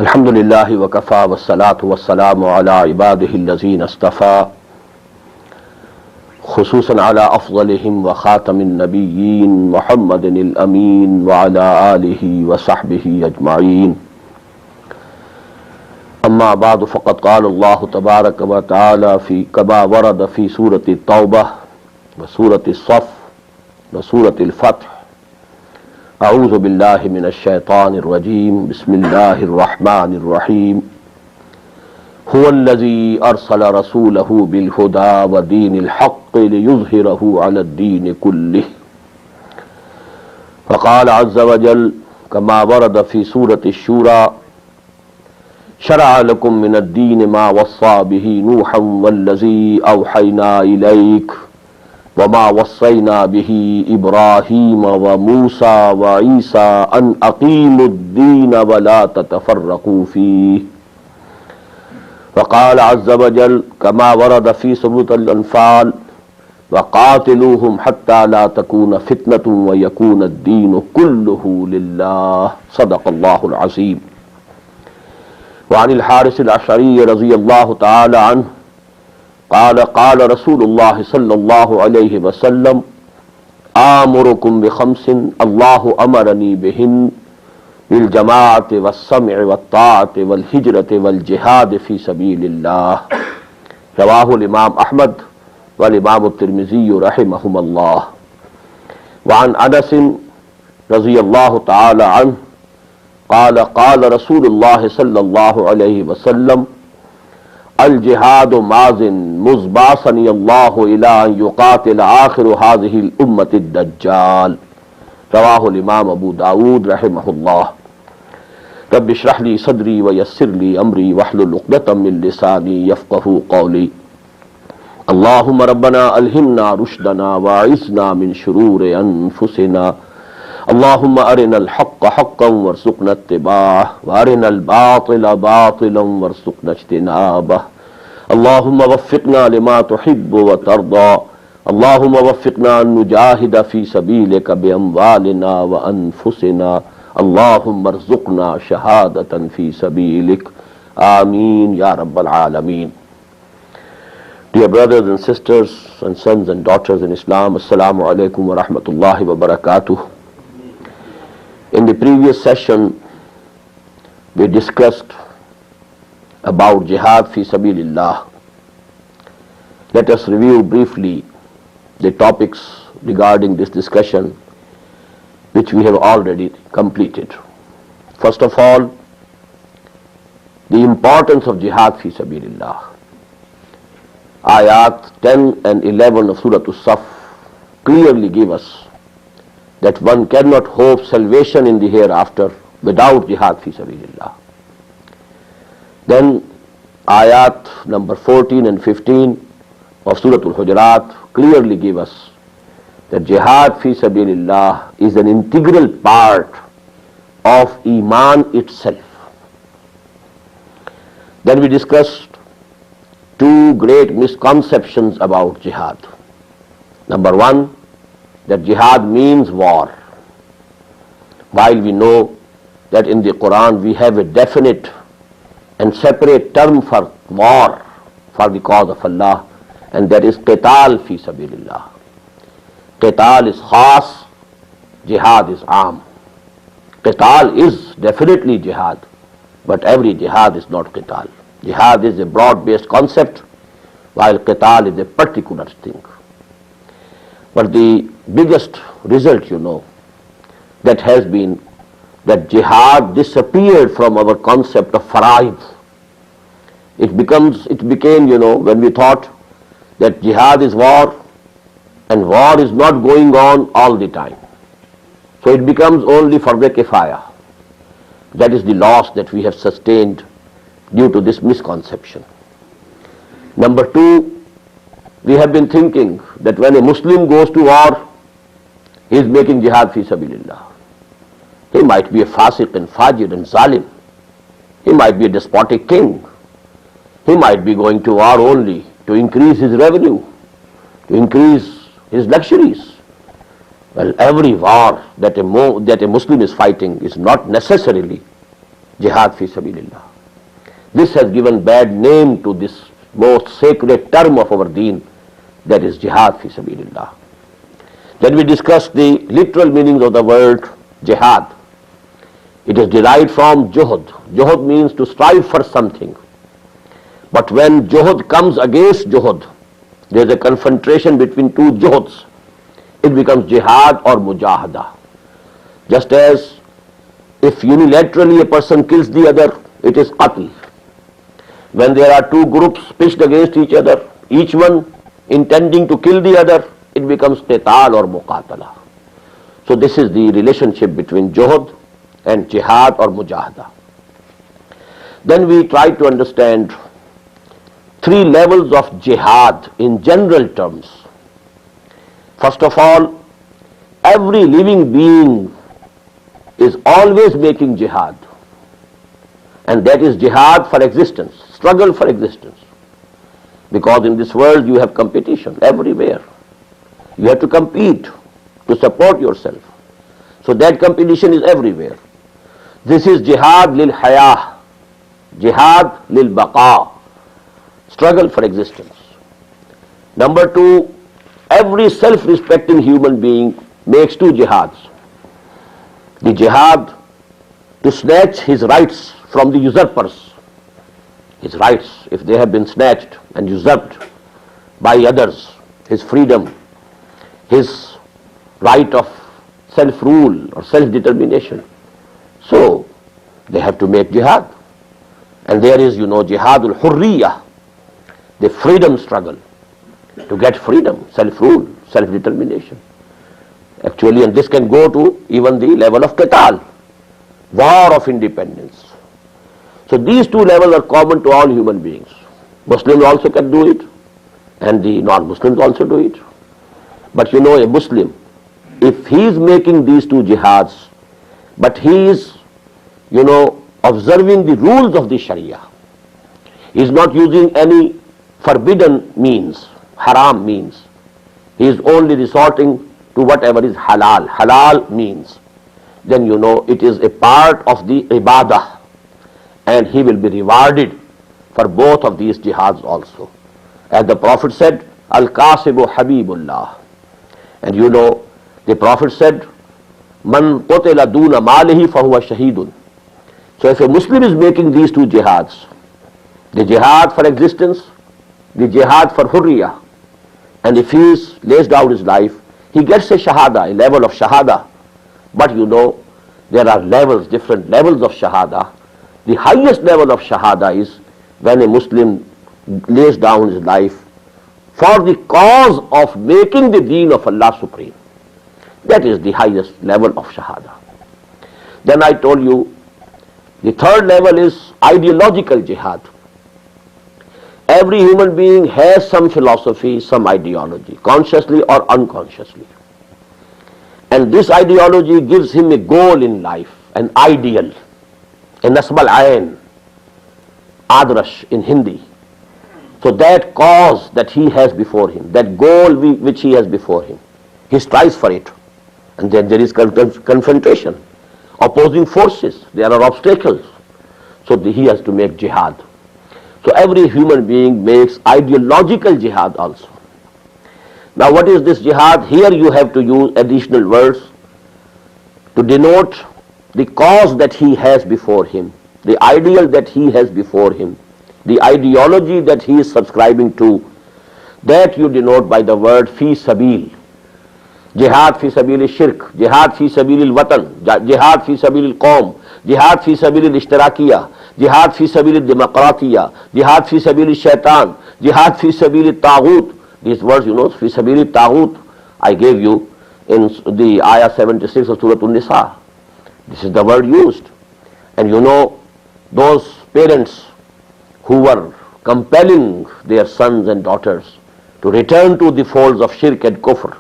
الحمد للہ وکفا والصلاة والسلام علی عباده الذین اصطفى خصوصا علی افضلهم وخاتم النبیین محمد الامین وعلی آلہ وصحبہ اجمعین اما بعد فقد قال اللہ تبارک وتعالی كما ورد فی سورة التوبہ وسورة الصف وسورة الفتح اعوذ باللہ من الشیطان الرجیم بسم اللہ الرحمن الرحیم هو الذی ارسل رسولہ بالہدی ودین الحق لیظہرہ علی الدین کلہ فقال عز وجل كما ورد فی سورة الشورى شرع لکم من الدین ما وصى به نوحا والذی اوحینا الیک وما وصينا به إبراهيم وموسى وعيسى أن أقيموا الدين ولا تتفرقوا فيه وقال عز وجل كما ورد في سورة الأنفال وقاتلوهم حتى لا تكون فتنة ويكون الدين كله لله صدق الله العظيم. وعن الحارث الأشعري رضي الله تعالى عنه قال قال رسول اللہ صلی اللہ علیہ وسلم آمرکم بخمس اللہ امرنی بہن بالجماعة والسمع والطاعة والہجرة والجہاد فی سبیل اللہ رواہ الامام احمد والامام الترمذی رحمہم اللہ. وعن انس رضی اللہ تعالی عنہ قال قال رسول اللہ صلی اللہ علیہ وسلم الجہاد ماضن مزباسنی اللہ الی ان یقاتل آخر هذه الامة الدجال رواہ الامام ابو داود رحمہ اللہ. رب اشرح لی صدری ویسر لی امری واحلل عقدۃ من لسانی یفقہوا قولی. اللہم ربنا الہمنا رشدنا واعذنا من شرور انفسنا اللہم ارنا الحق حقا وارزقنا اتباعه وارنا الباطل باطلا وارزقنا اجتنابه اللہم وفقنا لما تحب وترضى اللہم وفقنا ان نجاہد فی سبیلک باموالنا وانفسنا اللہم ارزقنا شہادتا فی سبیلک آمین یا رب العالمین. Dear brothers and sisters and sons and daughters in Islam, Assalamu alaikum wa rahmatullahi wa barakatuh. In the previous session, we discussed about jihad fi sabilillah. Let us review briefly the topics regarding this discussion, which we have already completed. First of all, the importance of jihad fi sabilillah. Ayat 10 and 11 of Surah As-Saf clearly give us that one cannot hope salvation in the hereafter without jihad fi sabilillah. Then ayat number 14 and 15 of Surah Al-Hujurat clearly give us that jihad fi sabilillah is an integral part of Iman itself. Then we discussed two great misconceptions about jihad. Number one, that jihad means war, while we know that in the Qur'an we have a definite and separate term for war for the cause of Allah, and that is qital fi sabilillah. Qital is khas, jihad is aam. Qital is definitely jihad, but every jihad is not qital. Jihad is a broad-based concept, while qital is a particular thing. But the biggest result, that has been that jihad disappeared from our concept of faraid. It became, when we thought that jihad is war, and war is not going on all the time. So it becomes only farz kifaya. That is the loss that we have sustained due to this misconception. Number two, we have been thinking that when a Muslim goes to war, he is making jihad fi sabilillah. He might be a fasiq and fajir and zalim. He might be a despotic king. He might be going to war only to increase his revenue, to increase his luxuries. Well, every war that a Muslim is fighting is not necessarily Jihad fi sabilillah. This has given bad name to this most sacred term of our deen, that is jihad fi sabilillah. Then we discussed the literal meanings of the word jihad. It is derived from juhud. Juhud means to strive for something. But when juhud comes against juhud, there is a confrontation between two juhuds. It becomes jihad or mujahada. Just as if unilaterally a person kills the other, it is qatl. When there are two groups pitched against each other, each one intending to kill the other, it becomes qital or muqatala. So this is the relationship between juhud and jihad or mujahada. Then we try to understand three levels of jihad in general terms. First of all, every living being is always making jihad, and that is jihad for existence, struggle for existence. Because in this world you have competition everywhere. You have to compete to support yourself. So that competition is everywhere. This is jihad lil hayah, jihad lil baqa, struggle for existence. Number two, every self-respecting human being makes two jihads. The jihad to snatch his rights from the usurpers. His rights, if they have been snatched and usurped by others, his freedom, his right of self-rule or self-determination. So they have to make jihad. And there is, jihadul hurriyah, the freedom struggle to get freedom, self-rule, self-determination. Actually, and this can go to even the level of qital, war of independence. So these two levels are common to all human beings. Muslims also can do it, and the non-Muslims also do it. But a Muslim, if he is making these two jihads, but he is, observing the rules of the Sharia, he is not using any forbidden means, haram means. He is only resorting to whatever is halal. Halal means. Then it is a part of the ibadah, and he will be rewarded for both of these jihads also. As the Prophet said, Al-Qasibu Habibullah. And the Prophet said, Man qutila duna malihi fahuwa shahidun. So if a Muslim is making these two jihads, the jihad for existence, the jihad for hurriyah, and if he lays down his life, he gets a shahada, a level of shahada. But there are levels, different levels of shahada. The highest level of shahada is when a Muslim lays down his life for the cause of making the deen of Allah supreme. That is the highest level of shahada. Then I told you, the third level is ideological jihad. Every human being has some philosophy, some ideology, consciously or unconsciously. And this ideology gives him a goal in life, an ideal, a nasb al-ayn, adrash in Hindi. So that cause that he has before him, that goal which he has before him, he strives for it. And then there is confrontation, opposing forces, there are obstacles. So he has to make jihad. So every human being makes ideological jihad also. Now what is this jihad? Here you have to use additional words to denote the cause that he has before him, the ideal that he has before him, the ideology that he is subscribing to. That you denote by the word fi sabil. Jihad fi sabil shirk, jihad fi sabil watan, jihad fi sabil qawm, jihad fi sabil ishtirakiyah, jihad fi sabil demokratiya, jihad fi sabil shaitan, jihad fi sabil taghut. These words, fi sabil taghut, I gave you in the ayah 76 of Surah An-Nisa. This is the word used. And those parents who were compelling their sons and daughters to return to the folds of shirk and kufr,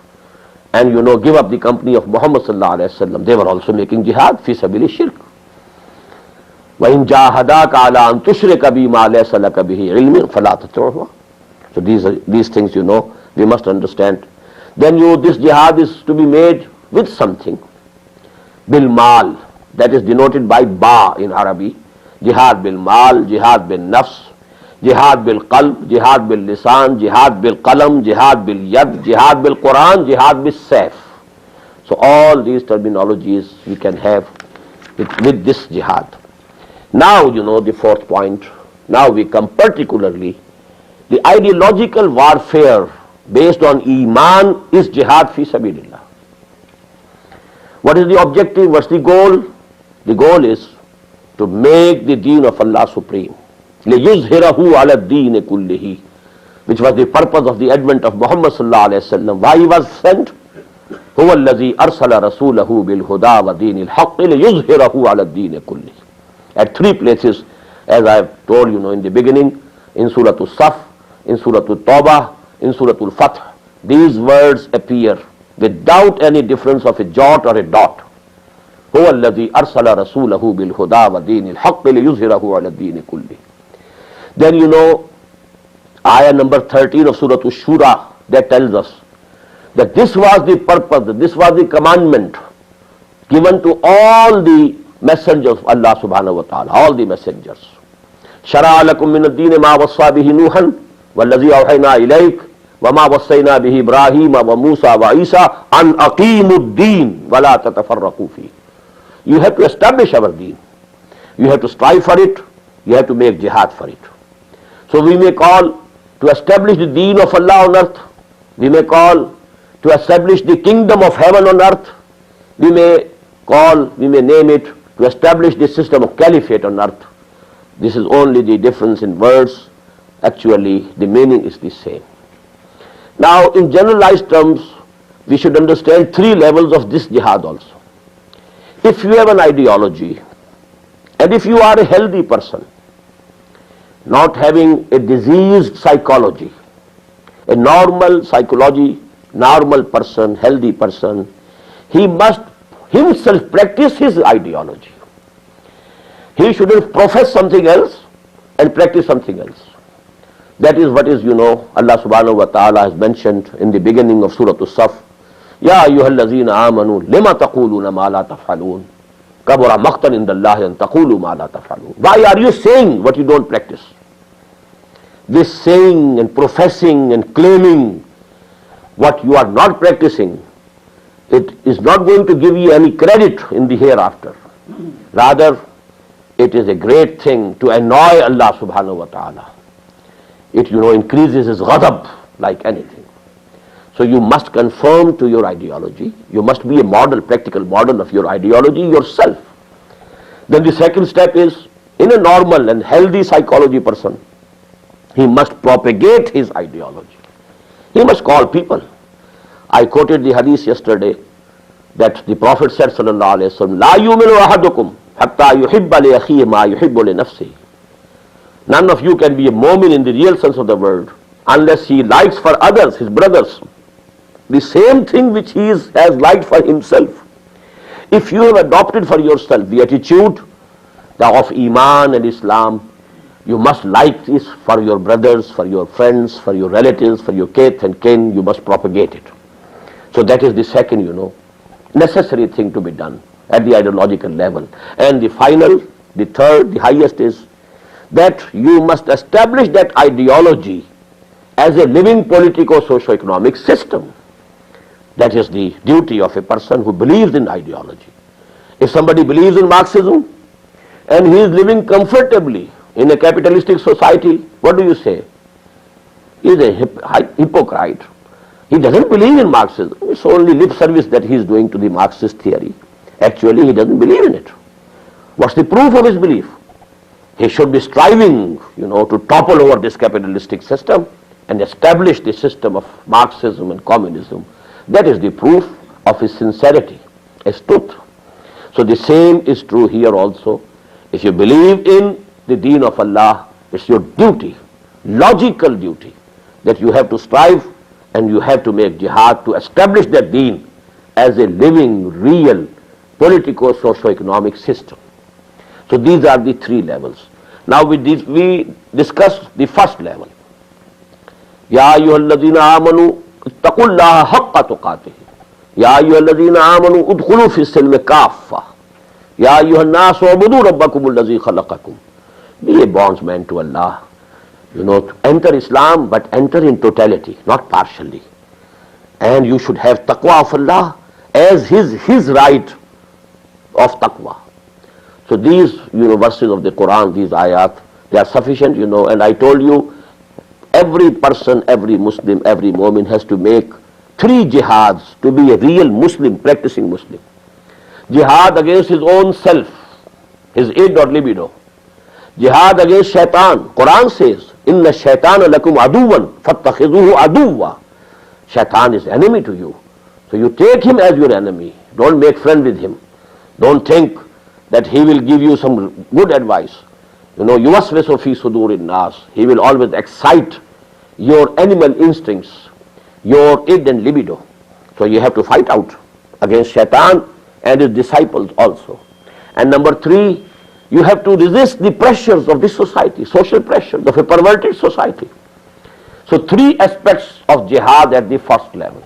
and give up the company of Muhammad sallallahu alaihi wasallam, they were also making jihad fi sabil shirk. وَإِنْ جَاهَدَاكَ عَلَىٰ أَن تُشْرِكَ بِمَا لَيْسَ لَكَ بِهِ عِلْمٍ فَلَا تُطِعْهُمَا. So these things we must understand. Then this jihad is to be made with something. Bil mal, that is denoted by ba in Arabic. Jihad bil mal, jihad bil nafs, jihad bil qalb, jihad bil lisan, jihad bil qalam, jihad bil yad, jihad bil Qur'an, jihad bil sayf. So all these terminologies we can have with this jihad. Now the fourth point. Now we come particularly the ideological warfare based on Iman is jihad fi sabilillah. What is the objective? What's the goal? The goal is to make the deen of Allah supreme. لِيُظْهِرَهُ عَلَى الدِّينِ كُلِّهِ, which was the purpose of the advent of Muhammad sallallahu alayhi wa sallam. Why he was sent? هُوَ الَّذِي أَرْسَلَ رَسُولَهُ بِالْهُدَى وَدِينِ الْحَقِّ لِيُظْهِرَهُ عَلَى الدِّينِ كُلِّهِ. At three places, as I have told in the beginning, in Surah Al-Saf, in Surah Al-Tawbah, in Surah Al-Fath, these words appear without any difference of a jot or a dot. هُوَ الَّذِي أَرْسَلَ رَسُولَهُ بِالْهُدَى وَدِينِ الْحَقِّ لِيُظْهِرَهُ عَلَى الدِّينِ كُلِّهِ. Then ayah number 13 of Surah Al-Shura, that tells us that this was the purpose, that this was the commandment given to all the messengers of Allah subhanahu wa ta'ala, all the messengers. شَرَعَ لَكُم مِّنَ الدِّينِ مَا وَصَّى بِهِ نُوحًا وَالَّذِي أَوْحَيْنَا إِلَيْكَ وَمَا وَصَّيْنَا بِهِ إِبْرَاهِيمَ وَمُوسَى وَعِيسَى أَنْ أَقِيمُوا الدِّينَ وَلَا تَتَفَرَّقُوا فِيهِ. You have to establish our deen. You have to strive for it. You have to make jihad for it. So we may call to establish the deen of Allah on earth. We may call to establish the kingdom of heaven on earth. We may name it to establish the system of caliphate on earth. This is only the difference in words. Actually, the meaning is the same. Now, in generalized terms, we should understand three levels of this jihad also. If you have an ideology, and if you are a healthy person, not having a diseased psychology, a normal psychology, normal person, healthy person, he must himself practice his ideology. He shouldn't profess something else and practice something else. That is what Allah subhanahu wa ta'ala has mentioned in the beginning of Surah Al-Saf. يَا أَيُّهَا الَّذِينَ آمَنُوا لِمَ تَقُولُونَ مَا لَا تَفْعَلُونَ كَبُرَ مَقْتًا عِندَ اللَّهِ أَن تَقُولُوا مَا لَا تَفْعَلُونَ. Why are you saying what you don't practice? This saying and professing and claiming what you are not practicing, it is not going to give you any credit in the hereafter. Rather, it is a great thing to annoy Allah subhanahu wa ta'ala. It increases his ghadab like anything. So you must conform to your ideology. You must be a model, practical model of your ideology yourself. Then the second step is, in a normal and healthy psychology person, he must propagate his ideology. He must call people. I quoted the hadith yesterday that the Prophet said sallallahu alayhi wa sallam, لَا يُؤْمِنُ أَحَدُكُمْ حَتَّى يُحِبَّ لِأَخِيهِ مَا يُحِبُّ لِنَفْسِهِ. None of you can be a mu'min in the real sense of the word unless he likes for others, his brothers, the same thing which he has liked for himself. If you have adopted for yourself the attitude of Iman and Islam, you must like this for your brothers, for your friends, for your relatives, for your kith and kin. You must propagate it. So that is the second, necessary thing to be done at the ideological level. And the final, the third, the highest is that you must establish that ideology as a living politico-socio-economic system. That is the duty of a person who believes in ideology. If somebody believes in Marxism and he is living comfortably in a capitalistic society, what do you say? He is a hypocrite. He doesn't believe in Marxism. It's only lip service that he is doing to the Marxist theory. Actually, he doesn't believe in it. What's the proof of his belief? He should be striving, to topple over this capitalistic system and establish the system of Marxism and communism. That is the proof of his sincerity, his truth. So the same is true here also. If you believe in the deen of Allah, it's your duty, logical duty, that you have to strive and you have to make jihad to establish that deen as a living, real, politico-socio-economic system. So these are the three levels. Now we discuss the first level. Ya ayyuhalladhina amanu ittaqullaha haqqa tuqatih. Ya ayyuhalladhina amanu udkhulu fi silmi kaffa. Ya ayyuhan nasu ubudu rabbakum alladhi khalaqakum Be a bondsman to Allah. Enter Islam, but enter in totality, not partially. And you should have taqwa of Allah as his right of taqwa. So these verses of the Qur'an, these ayat, they are sufficient, and I told you, every person, every Muslim, every mu'min has to make 3 jihads to be a real Muslim, practicing Muslim. Jihad against his own self, his id or libido. Jihad against shaitan. Quran says, Inna shaitana lakum aduwan, fattakhizuhu aduwa. Shaitan is enemy to you. So you take him as your enemy. Don't make friend with him. Don't think that he will give you some good advice. Yuwaswisu fi sudurin nas. He will always excite your animal instincts, your id and libido. So you have to fight out against shaitan and his disciples also. And number 3, you have to resist the pressures of this society, social pressures of a perverted society. So 3 aspects of jihad at the first level.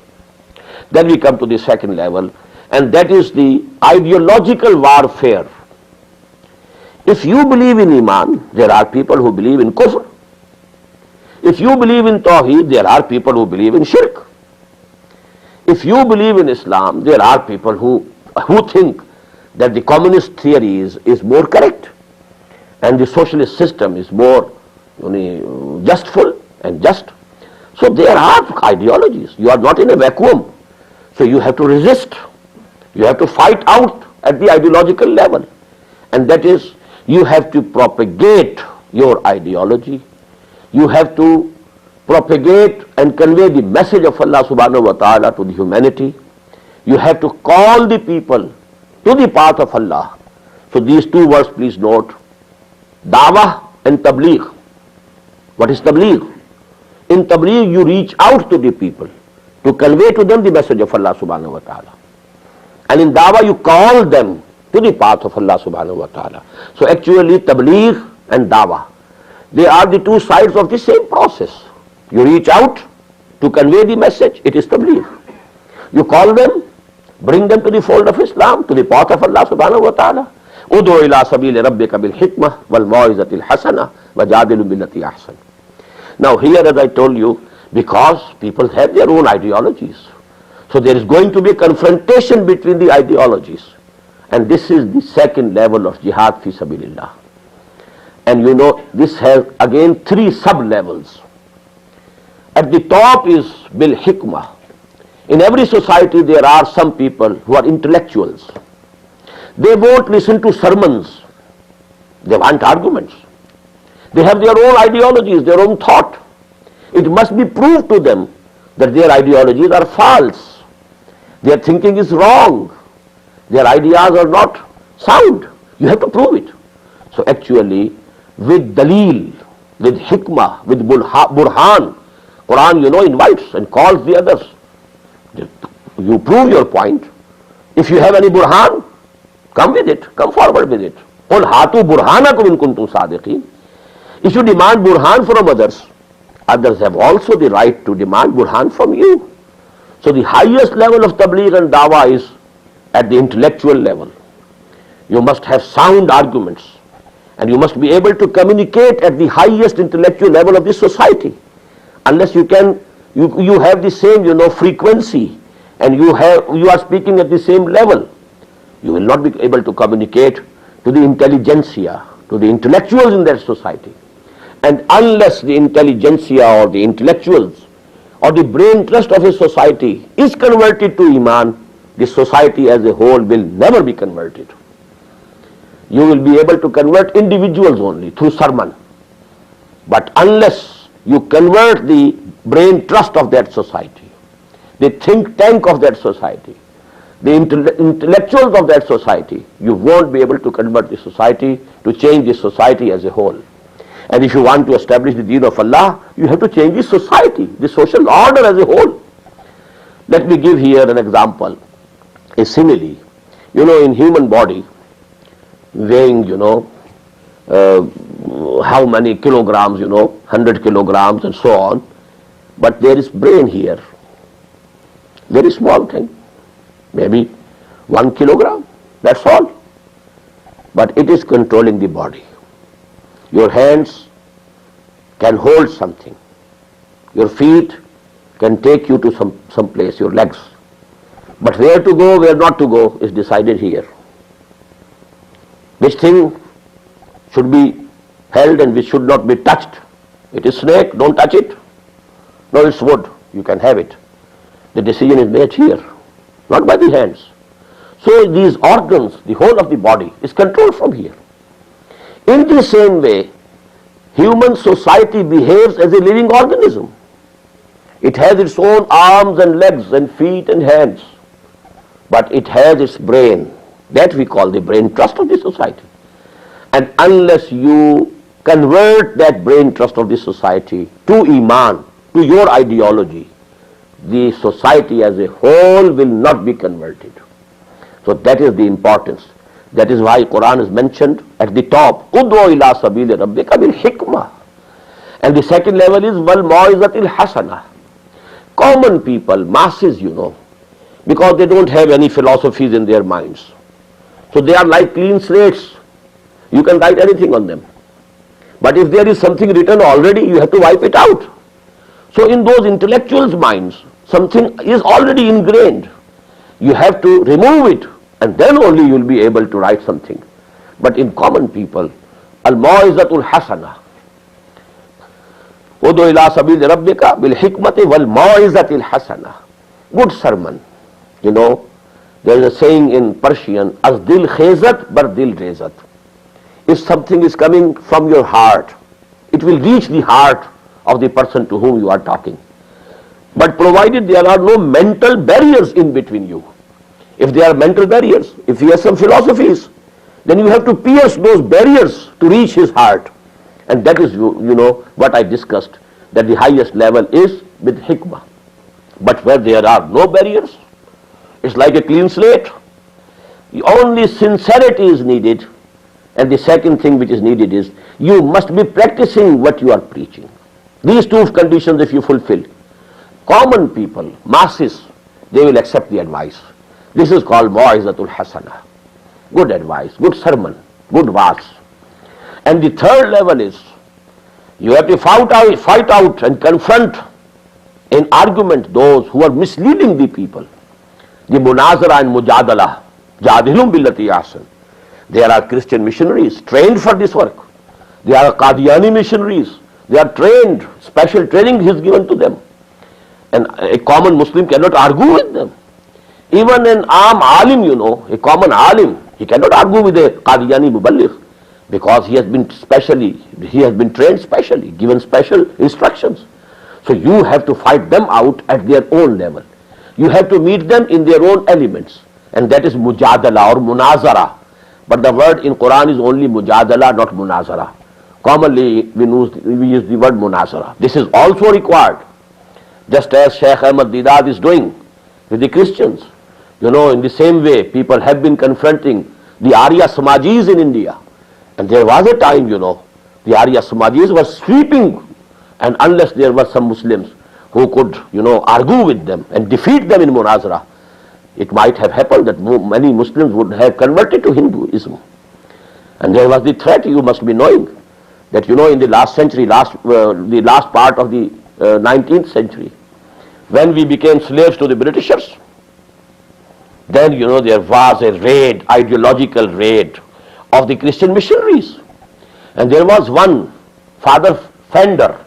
Then we come to the second level, and that is the ideological warfare. If you believe in Iman, there are people who believe in Kufr. If you believe in Tawheed, there are people who believe in Shirk. If you believe in Islam, there are people who think that the communist theory is more correct and the socialist system is more justful and just. So there are ideologies. You are not in a vacuum. So you have to resist. You have to fight out at the ideological level. And that is, you have to propagate your ideology. You have to propagate and convey the message of Allah subhanahu wa ta'ala to the humanity. You have to call the people to the path of Allah. So these 2 words, please note. Dawah and tabligh. What is tabligh? In tabligh you reach out to the people to convey to them the message of Allah subhanahu wa ta'ala. And in dawah you call them to the path of Allah subhanahu wa ta'ala. So actually tabligh and dawah, they are the 2 sides of the same process. You reach out to convey the message, it is tabligh. You call them, bring them to the fold of Islam, to the path of Allah subhanahu wa ta'ala. Udu ila sabili rabbika bil hikmah wal ma'izatil hasana wa jadilu billati ahsan. Now here, as I told you, because people have their own ideologies, so there is going to be a confrontation between the ideologies. And this is the second level of jihad fi sabilillah. And this has again 3 sub-levels. At the top is bil hikmah. In every society there are some people who are intellectuals. They won't listen to sermons. They want arguments. They have their own ideologies, their own thought. It must be proved to them that their ideologies are false. Their thinking is wrong. Their ideas are not sound. You have to prove it. So actually, with dalil, with hikmah, with burhan, Quran, invites and calls the others. You prove your point. If you have any burhan, come with it, come forward with it. Qul hatu burhanakum in kuntum sadiqin. If you demand burhan from others, others have also the right to demand burhan from you. So the highest level of tabligh and dawah is at the intellectual level. You must have sound arguments, and you must be able to communicate at the highest intellectual level of this society. Unless you have the same, frequency, and you are speaking at the same level, you will not be able to communicate to the intelligentsia, to the intellectuals in that society. And unless the intelligentsia or the intellectuals or the brain trust of a society is converted to Iman, the society as a whole will never be converted. You will be able to convert individuals only through sermon. But unless you convert the brain trust of that society, the think tank of that society, the intellectuals of that society, you won't be able to convert the society, to change the society as a whole. And if you want to establish the deen of Allah, you have to change the society, the social order as a whole. Let me give here an example, a simile. In human body, weighing, how many kilograms, 100 kilograms and so on. But there is brain here. Very small thing. Maybe 1 kilogram. That's all. But it is controlling the body. Your hands can hold something. Your feet can take you to some place, your legs. But where to go, where not to go is decided here. Which thing should be held and which should not be touched. It is snake, don't touch it. No, it's wood, you can have it. The decision is made here, not by the hands. So these organs, the whole of the body is controlled from here. In the same way, human society behaves as a living organism. It has its own arms and legs and feet and hands, but it has its brain. That we call the brain trust of the society. And unless you convert that brain trust of the society to Iman, to your ideology, the society as a whole will not be converted. So that is the importance. That is why Qur'an is mentioned at the top. Ud'u ila sabili rabbika bil hikmah. And the second level is wal mau'izatil hasana. Common people, masses, because they don't have any philosophies in their minds. So they are like clean slates. You can write anything on them. But if there is something written already, you have to wipe it out. So in those intellectuals' minds, something is already ingrained. You have to remove it, and then only you will be able to write something. But in common people, al-mau'izatul hasana. Ud'u ila sabili rabbika bil hikmati wal mau'izatil hasana. Good sermon. There is a saying in Persian, as dil khezat bar dil rezat. If something is coming from your heart, it will reach the heart of the person to whom you are talking. But provided there are no mental barriers in between you. If there are mental barriers, if he has some philosophies, then you have to pierce those barriers to reach his heart. And that is, what I discussed, that the highest level is with hikmah. But where there are no barriers, it's like a clean slate. Only sincerity is needed. And the second thing which is needed is, you must be practicing what you are preaching. These two conditions if you fulfill, common people, masses, they will accept the advice. This is called Mu'izatul Hasana. Good advice, good sermon, good verse. And the third level is, you have to fight out and confront in argument those who are misleading the people. The Munazara and Mujadala, Jadilum billati ahsan. There are Christian missionaries trained for this work. There are Qadiani missionaries. They are trained, special training is given to them. And a common Muslim cannot argue with them. Even an alim, a common alim, he cannot argue with a Qadiani muballigh because he has been trained specially, given special instructions. So you have to fight them out at their own level. You have to meet them in their own elements. And that is mujadala or munazara. But the word in Qur'an is only mujadala, not munazara. Commonly we use the word munazara. This is also required. Just as Shaykh Ahmad is doing with the Christians. In the same way, people have been confronting the Arya Samajis in India. And there was a time, the Arya Samajis were sweeping, and unless there were some Muslims who could, argue with them and defeat them in Munazara, it might have happened that many Muslims would have converted to Hinduism. And there was the threat, you must be knowing, that in the last century, the last part of the 19th century, when we became slaves to the Britishers, then there was a raid, ideological raid of the Christian missionaries. And there was one, Father Fender.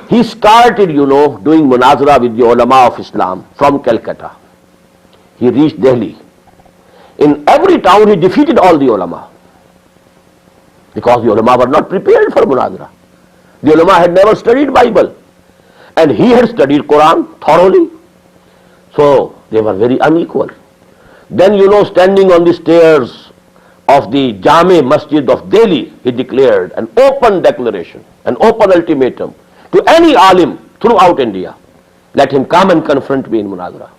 He started, doing munazara with the ulama of Islam from Calcutta. He reached Delhi. In every town he defeated all the ulama, because the ulama were not prepared for munazara. The ulama had never studied Bible, and he had studied Qur'an thoroughly. So they were very unequal. Then standing on the stairs of the Jame Masjid of Delhi, he declared an open declaration, an open ultimatum to any alim throughout India. Let him come and confront me in munazara.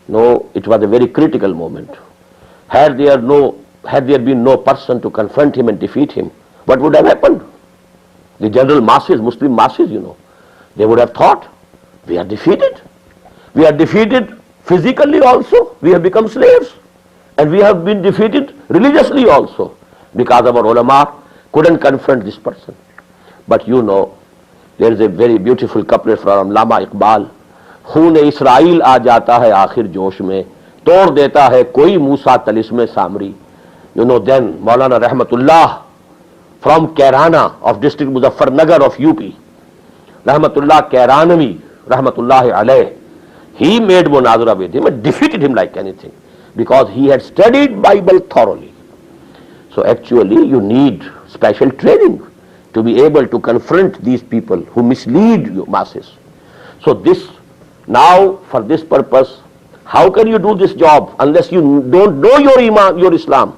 No, it was a very critical moment. Had there been no person to confront him and defeat him, what would have happened? The general masses, Muslim masses, they would have thought, we are defeated. We are defeated physically also. We have become slaves. And we have been defeated religiously also, because our ulama couldn't confront this person. But you know, there is a very beautiful couplet from Allama Iqbal, खून Israel आ जाता है आखिर जोश में, तोड़ देता है कोई मूसा तलिस्म सामरी. You know, then Maulana Rahmatullah from Kairana of district Muzaffarnagar of UP, Rahmatullah Kairanavi, Rahmatullahi alayh, he made munazara with him and defeated him like anything, because he had studied Bible thoroughly. So actually you need special training to be able to confront these people who mislead you masses. So this, now for this purpose, how can you do this job unless you don't know your Iman, your Islam?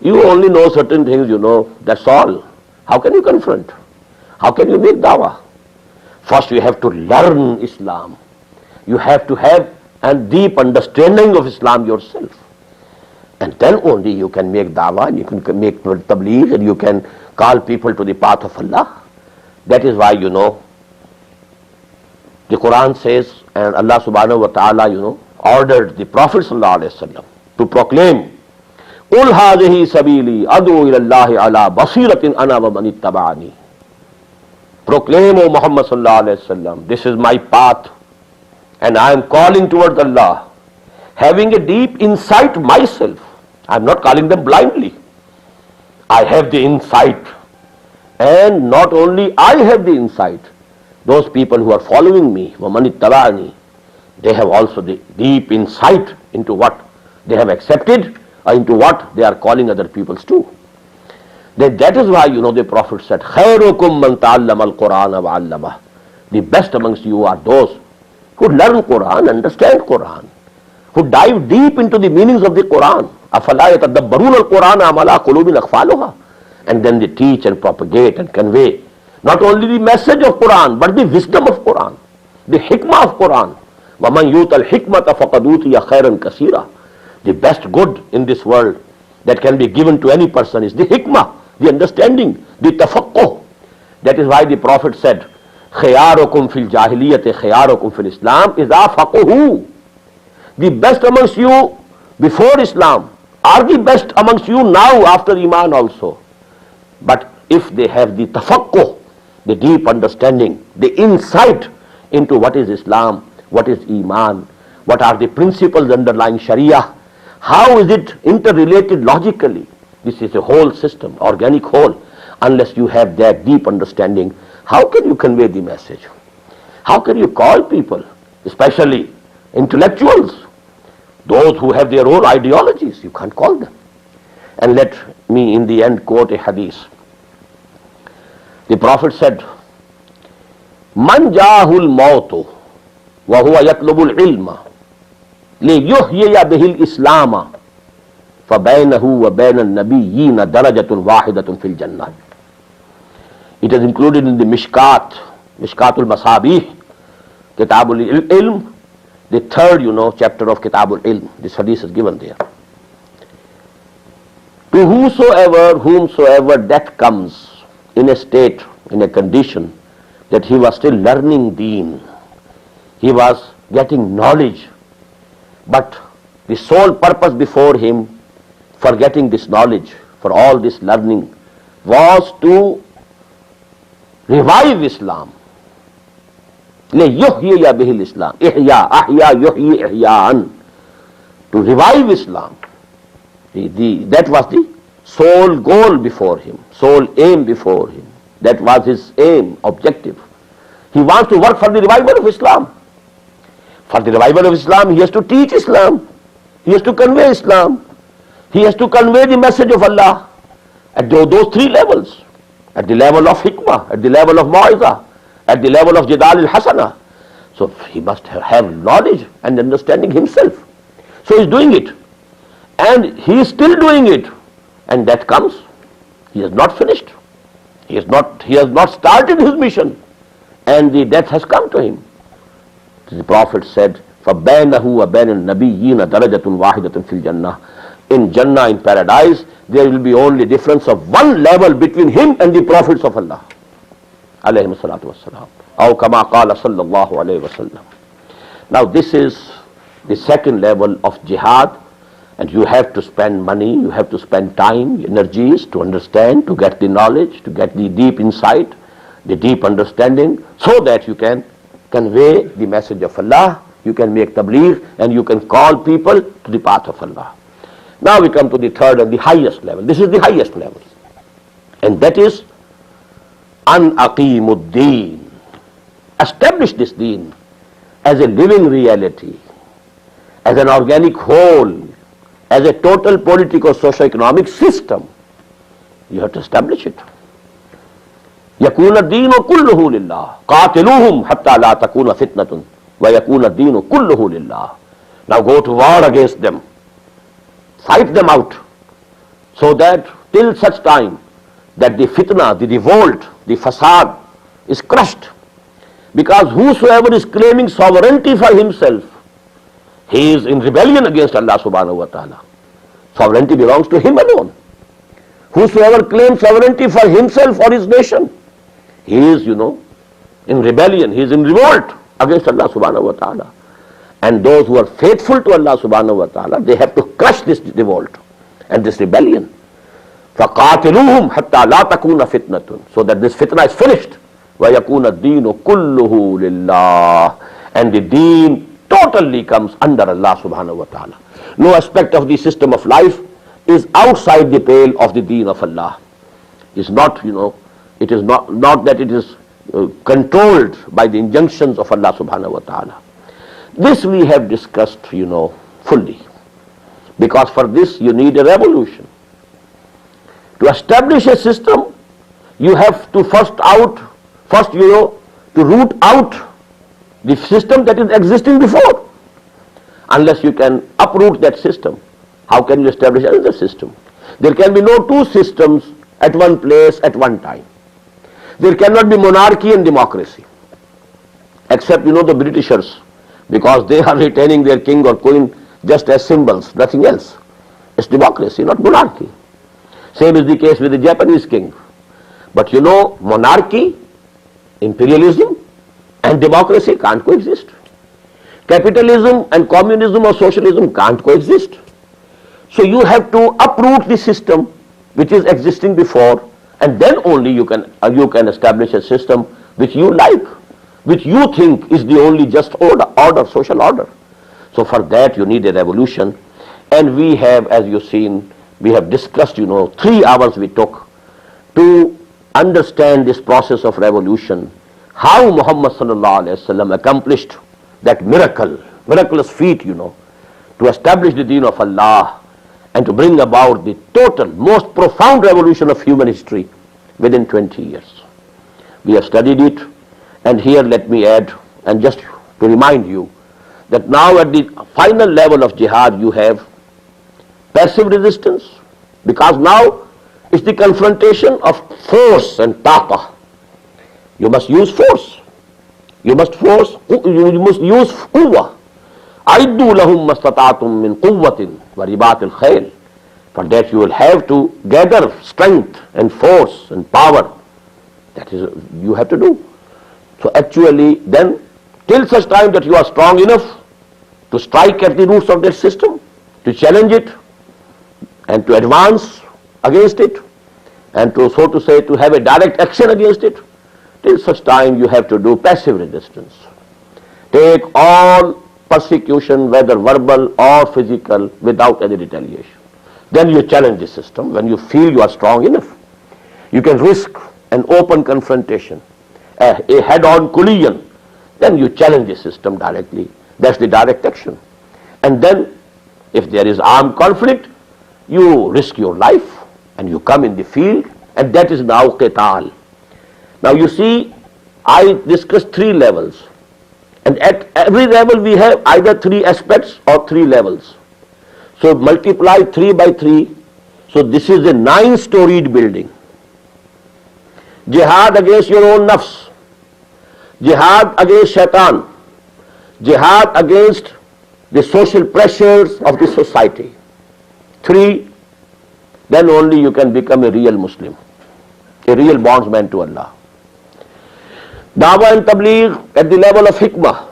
You only know certain things, you know, that's all. How can you confront? How can you make dawah? First you have to learn Islam. You have to have a deep understanding of Islam yourself. And then only you can make dawah, and you can make tabligh, and you can call people to the path of Allah. That is why, you know, the Qur'an says, and Allah subhanahu wa ta'ala, you know, ordered the Prophet sallallahu alaihi wasallam to proclaim, قُلْ هَذِهِ سَبِيلِي أَدْعُو إِلَى اللَّهِ عَلَى بَصِيرَةٍ أَنَا وَمَنِ اتَّبَعَنِي. Proclaim, O Muhammad sallallahu alaihi wasallam, this is my path, and I am calling towards Allah, having a deep insight myself. I am not calling them blindly. I have the insight, and not only I have the insight, those people who are following me, وَمَنِ اتَّبَعَنِي, they have also the deep insight into what they have accepted, or into what they are calling other peoples to. That is why, you know, the Prophet said, خَيْرُكُمْ مَنْ تَعَلَّمَ الْقُرْآنَ وَعَلَّمَهُ. The best amongst you are those who learn Qur'an, understand Qur'an, who dive deep into the meanings of the Qur'an. أَفَلَا يَتَدَبَّرُونَ الْقُرْآنَ أَمْ عَلَىٰ قُلُوبٍ أَقْفَالُهَا. And then they teach and propagate and convey not only the message of Qur'an, but the wisdom of Qur'an, the hikmah of Qur'an. وَمَنْ يُؤْتَ الْحِكْمَةَ فَقَدْ أُوتِيَ خَيْرًا كَثِيرًا. The best good in this world that can be given to any person is the hikmah, the understanding, the tafaqquh. That is why the Prophet said, خِيَارُكُمْ فِي الْجَاهِلِيَّةِ خِيَارُكُمْ فِي الْإِسْلَامِ إِذَا فَقُهُ. The best amongst you before Islam are the best amongst you now after Iman also. But if they have the tafaqquh, the deep understanding, the insight into what is Islam, what is Iman, what are the principles underlying Sharia, how is it interrelated logically? This is a whole system, organic whole. Unless you have that deep understanding, how can you convey the message? How can you call people, especially intellectuals, those who have their own ideologies? You can't call them. And let me in the end quote a hadith. The Prophet said, Man jahul mautu wa huwa yatlubul ilma لِيُحْيِيَ بِهِ الْإِسْلَامَ فَبَيْنَهُ وَبَيْنَ النَّبِيِّينَ دَرَجَةٌ وَاحِدَةٌ فِي الْجَنَّةِ. It is included in the Mishkatul Masabih, Kitabul Ilm, the third, you know, chapter of Kitabul Ilm. This hadith is given there. To whomsoever death comes in a state, in a condition that he was still learning deen, he was getting knowledge, but the sole purpose before him for getting this knowledge, for all this learning, was to revive Islam. لِيُحْيِيَ بِهِ الْإِسْلَامِ إِحْيَا أَحْيَا يُحْيِي إِحْيَاءً. To revive Islam. That was the sole goal before him, sole aim before him. That was his aim, objective. He wants to work for the revival of Islam. For the revival of Islam, he has to teach Islam. He has to convey Islam. He has to convey the message of Allah at those three levels. At the level of hikmah, at the level of mau'izah, at the level of jidal al-hasana. So he must have knowledge and understanding himself. So he's doing it. And he is still doing it. And that comes. He has not finished. He has not started his mission. And the death has come to him. The Prophet said, فَبَيْنَهُ وَبَيْنَ النَّبِيِّينَ دَرَجَةٌ وَاحِدَةٌ فِي الْجَنَّةِ. In Jannah, in paradise, there will be only difference of one level between him and the prophets of Allah. Alayhi salatu wassalam. Aw kama qala sallallahu alayhi wa sallam. Now this is the second level of jihad, And you have to spend money, you have to spend time, energies to understand, to get the knowledge, to get the deep insight, the deep understanding, so that you can convey the message of Allah, you can make tabligh, and you can call people to the path of Allah. Now we come to the third and the highest level. This is the highest level. And that is an aqimuddin. Establish this deen as a living reality, as an organic whole, as a total political socio-economic system. You have to establish it. يَكُونَ الدِّينُ كُلُّهُ لِلَّهِ قَاتِلُوهُمْ حَتَّى لَا تَكُونَ فِتْنَةٌ وَيَكُونَ الدِّينُ كُلُّهُ لِلَّهِ. Now go to war against them. Fight them out, so that till such time that the fitna, the revolt, the fasad is crushed. Because whosoever is claiming sovereignty for himself, he is in rebellion against Allah subhanahu wa ta'ala. Sovereignty belongs to him alone. Whosoever claims sovereignty for himself or his nation, he is, in rebellion, he is in revolt against Allah subhanahu wa ta'ala. And those who are faithful to Allah subhanahu wa ta'ala, they have to crush this revolt and this rebellion. فَقَاتِلُوهُمْ حَتَّى لَا تَكُونَ فِتْنَةٌ, so that this fitna is finished. وَيَكُونَ الدِّينُ كُلُّهُ لِلَّهِ, and the deen totally comes under Allah subhanahu wa ta'ala. No aspect of the system of life is outside the pale of the deen of Allah. It's not, it is not that it is controlled by the injunctions of Allah subhanahu wa ta'ala. This we have discussed, fully. Because for this you need a revolution. To establish a system, you have to to root out the system that is existing before. Unless you can uproot that system, how can you establish another system? There can be no two systems at one place at one time. There cannot be monarchy and democracy, except the Britishers, because they are retaining their king or queen just as symbols, nothing else. It's democracy, not monarchy. Same is the case with the Japanese king. But monarchy, imperialism and democracy can't coexist. Capitalism and communism or socialism can't coexist. So you have to uproot the system which is existing before, and then only you can establish a system which you like, which you think is the only just order, social order. So for that you need a revolution. And we have, as you've seen, we have discussed, 3 hours we took to understand this process of revolution, how Muhammad sallallahu alaihi wasallam accomplished that miraculous feat, to establish the deen of Allah and to bring about the total, most profound revolution of human history within 20 years. We have studied it, and here let me add, and just to remind you, that now at the final level of jihad you have passive resistance, because now it's the confrontation of force and taqah. You must use force. You must use quwwah. أَعِدُّوا لَهُمْ مَا اسْتَطَعْتُم مِّن قُوَّةٍ وَرِبَاطِ الْخَيْلِ. For that you will have to gather strength and force and power. That is, you have to do. So actually then, till such time that you are strong enough to strike at the roots of that system, to challenge it and to advance against it, and to, so to say, to have a direct action against it, till such time you have to do passive resistance. Take all persecution, whether verbal or physical, without any retaliation. Then you challenge the system when you feel you are strong enough. You can risk an open confrontation, a head-on collision. Then you challenge the system directly. That's the direct action. And then, if there is armed conflict, you risk your life and you come in the field, and that is now qital. Now you see, I discussed 3 levels, and at every level we have either 3 aspects or 3 levels. So multiply 3 by 3. So this is a 9-storied building. Jihad against your own nafs, jihad against shaitan, jihad against the social pressures of the society. 3, then only you can become a real Muslim, a real bondsman to Allah. Dawah and tabligh at the level of hikmah,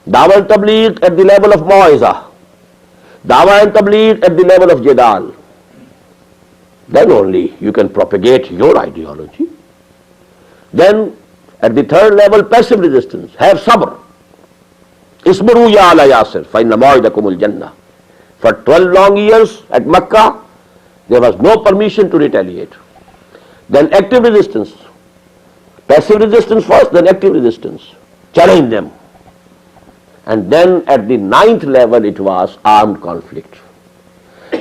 dawah and tabligh at the level of mau'izah, Dawah and Tabligh at the level of Jidal. Then only you can propagate your ideology. Then at the third level, passive resistance. Have sabr. Isbaru ya ala Yasir, fa inna maw'idakumul jannah. For 12 long years at Makkah, there was no permission to retaliate. Then active resistance. Passive resistance first, then active resistance. Challenge them. And then at the 9th level, it was armed conflict.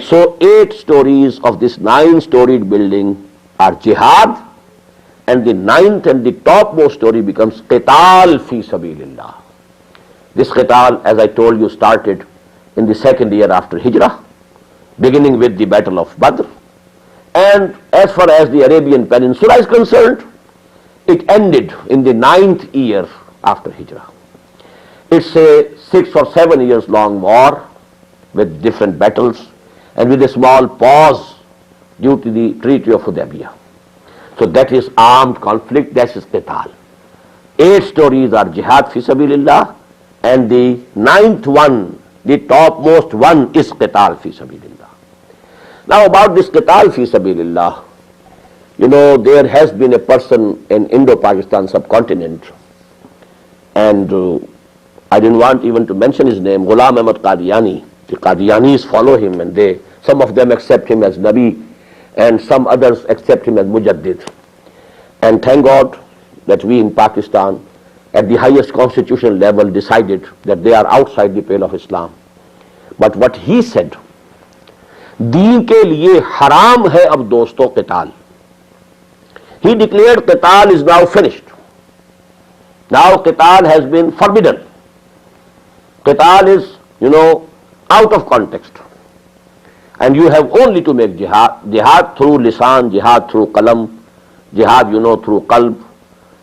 So 8 stories of this 9-storied building are jihad, and the 9th and the topmost story becomes qital fi sabilillah. This qital, as I told you, started in the 2nd year after Hijrah, beginning with the Battle of Badr. And as far as the Arabian Peninsula is concerned, it ended in the 9th year after Hijrah. It's a 6 or 7 years long war with different battles and with a small pause due to the Treaty of Hudaybiyah. So that is armed conflict, that is qital. 8 stories are jihad fi sabilillah, and the 9th one, the topmost one, is qital fi sabilillah. Now about this qital fi sabilillah, you know, there has been a person in Indo-Pakistan subcontinent, and I didn't want even to mention his name, Ghulam Ahmad Qadiani. The Qadianis follow him, and some of them accept him as Nabi, and some others accept him as Mujaddid. And thank God that we in Pakistan, at the highest constitutional level, decided that they are outside the pale of Islam. But what he said, deen ke liye haram hai ab dosto qital. He declared qital is now finished. Now qital has been forbidden. Qital is, you know, out of context. And you have only to make jihad. Jihad through lisan, jihad through qalam, jihad, you know, through qalb.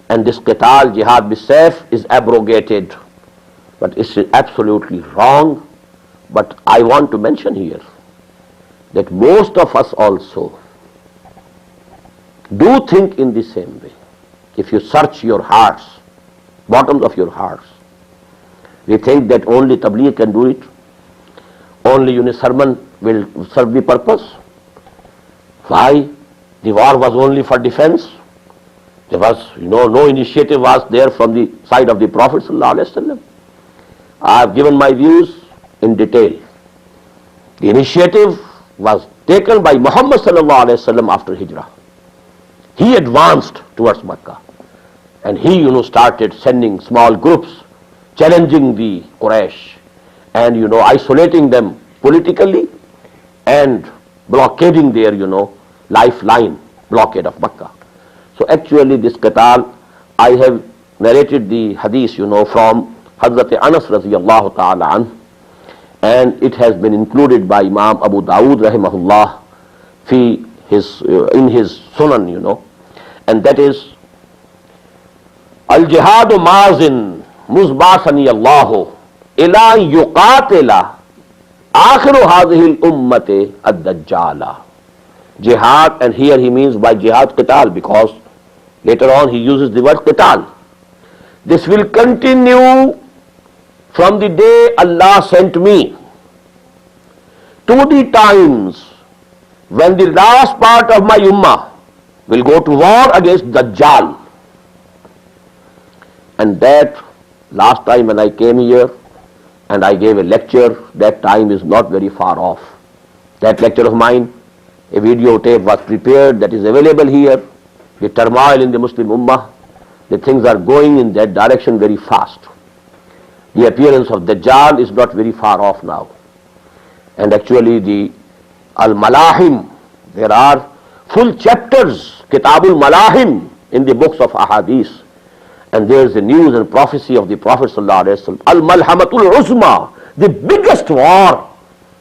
And this qital, jihad bisayf, is abrogated. But it's absolutely wrong. But I want to mention here that most of us also do think in the same way. If you search your hearts, bottoms of your hearts, we think that only Tabligh can do it. Only sermon will serve the purpose. Why? The war was only for defense. There was, no initiative was there from the side of the Prophet ﷺ. I have given my views in detail. The initiative was taken by Muhammad ﷺ after Hijrah. He advanced towards Makkah, and he, started sending small groups, challenging the Quraysh, and, isolating them politically and blockading their, lifeline, blockade of Makkah. So actually this qital, I have narrated the hadith, from Hazrat Anas radiyallahu ta'ala anhu, and it has been included by Imam Abu Dawood rahimahullah in his Sunan, and that is, Al-Jihadu mazin muzbasani Allahu ila yuqatila akhiru hadhihi al-ummati ad-dajjala. Jihad, and here he means by jihad qital, because later on he uses the word qital. This will continue from the day Allah sent me to the times when the last part of my ummah will go to war against Dajjal. And that last time when I came here and I gave a lecture, that time is not very far off. That lecture of mine, a videotape was prepared that is available here. The turmoil in the Muslim Ummah, the things are going in that direction very fast. The appearance of Dajjal is not very far off now. And actually the Al-Malahim, there are full chapters, Kitabul Malahim, in the books of Ahadith. And there is the news and prophecy of the Prophet ﷺ, Al-Malhamatul Uzma, the biggest war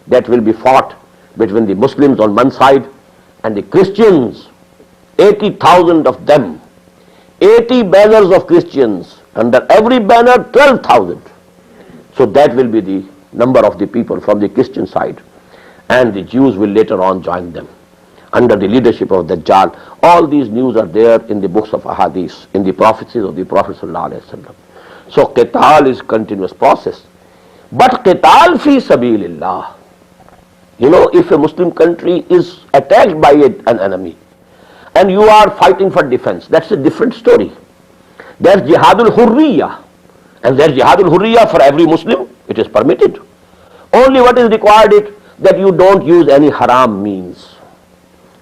that will be fought between the Muslims on one side and the Christians, 80,000 of them, 80 banners of Christians, under every banner 12,000. So that will be the number of the people from the Christian side, and the Jews will later on join them under the leadership of Dajjal. All these news are there in the books of Ahadith, in the prophecies of the Prophet ﷺ. So qital is continuous process. But qital fi sabilillah, You know, if a Muslim country is attacked by an enemy and you are fighting for defense, that's a different story. There's Jihadul Hurriya, and there's Jihadul Hurriya for every Muslim. It is permitted. Only what is required is that you don't use any haram means.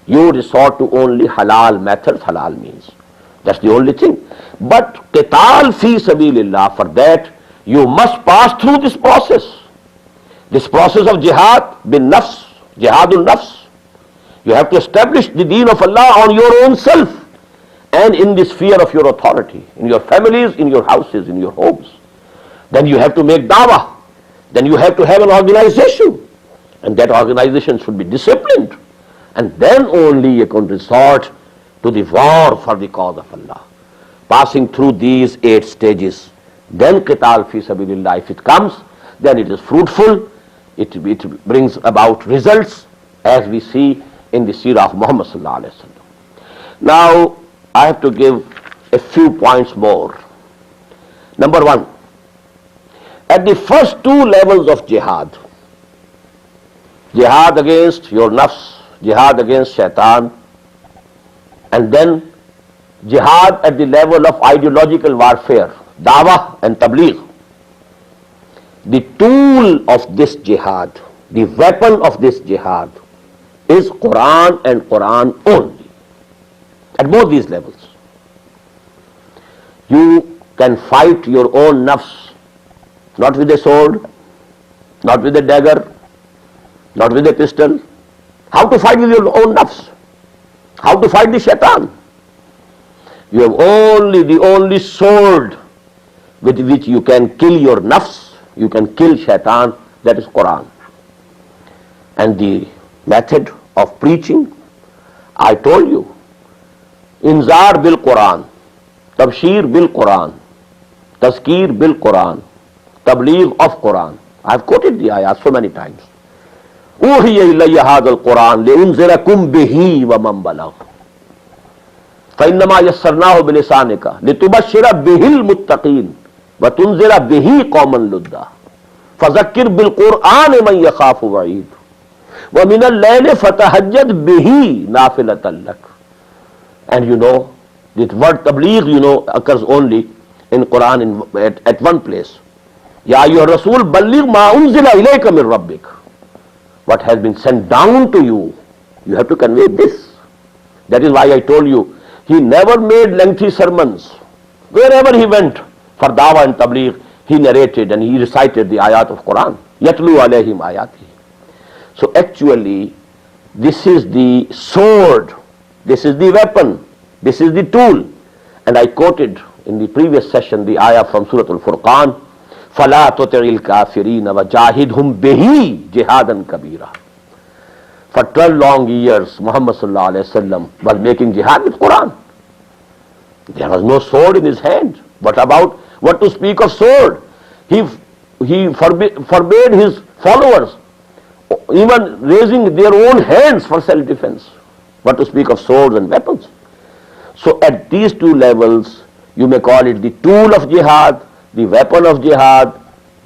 You resort to only halal methods, halal means. That's the only thing. But qital fi sabilillah, for that you must pass through this process. This process of jihad bin nafs, jihadul nafs. You have to establish the deen of Allah on your own self and in the sphere of your authority, in your families, in your houses, in your homes. Then you have to make dawah. Then you have to have an organization, and that organization should be disciplined, and then only you can resort to the war for the cause of Allah. Passing through these 8 stages, then qital fi sabilillah, if it comes, then it is fruitful, it brings about results, as we see in the seerah of Muhammad sallallahu alaihi wasallam. Now, I have to give a few points more. Number 1, at the first 2 levels of jihad, jihad against your nafs, jihad against shaitan, and then jihad at the level of ideological warfare, dawah and tabligh. The tool of this jihad, the weapon of this jihad is Qur'an and Qur'an only. At both these levels. You can fight your own nafs, not with a sword, not with a dagger, not with a pistol. How to fight with your own nafs? How to fight the shaitan? You have the only sword with which you can kill your nafs, you can kill shaitan, that is Qur'an. And the method of preaching, I told you, inzar bil Qur'an, tabshir bil Qur'an, tazkir bil Qur'an, tabligh of Qur'an. I have quoted the ayat so many times. Uhiya ilayya hadha al-Qur'an li'unzirakum bihi wa man balagh. فإنما يسرناه بلسانك لتبشر به المتقين وتنذر به قوما لدا فذكر بالقرآن من يخاف وعيد ومن الليل فتهجد به نافلة لك. And you know, the word tabligh, occurs only in Quran at one place. Ya ayyuhar rasul balligh ma unzila ilayka min rabbik. What has been sent down to you, you have to convey this. That is why I told you, he never made lengthy sermons. Wherever he went for dawah and tabligh, he narrated and he recited the ayat of Quran. Yatlu alayhim ayati. So actually, this is the sword, this is the weapon, this is the tool. And I quoted in the previous session the ayah from Surah Al-Furqan, فَلَا تُطِعِ الْكَافِرِينَ وَجَاهِدْهُمْ بِهِ جِهَادًا كَبِيرًا. For 12 long years, Muhammad sallallahu alaihi wasallam was making jihad with Quran. There was no sword in his hand. What to speak of sword? He forbade his followers even raising their own hands for self-defense. What to speak of swords and weapons? So at these 2 levels, you may call it the tool of jihad, the weapon of jihad,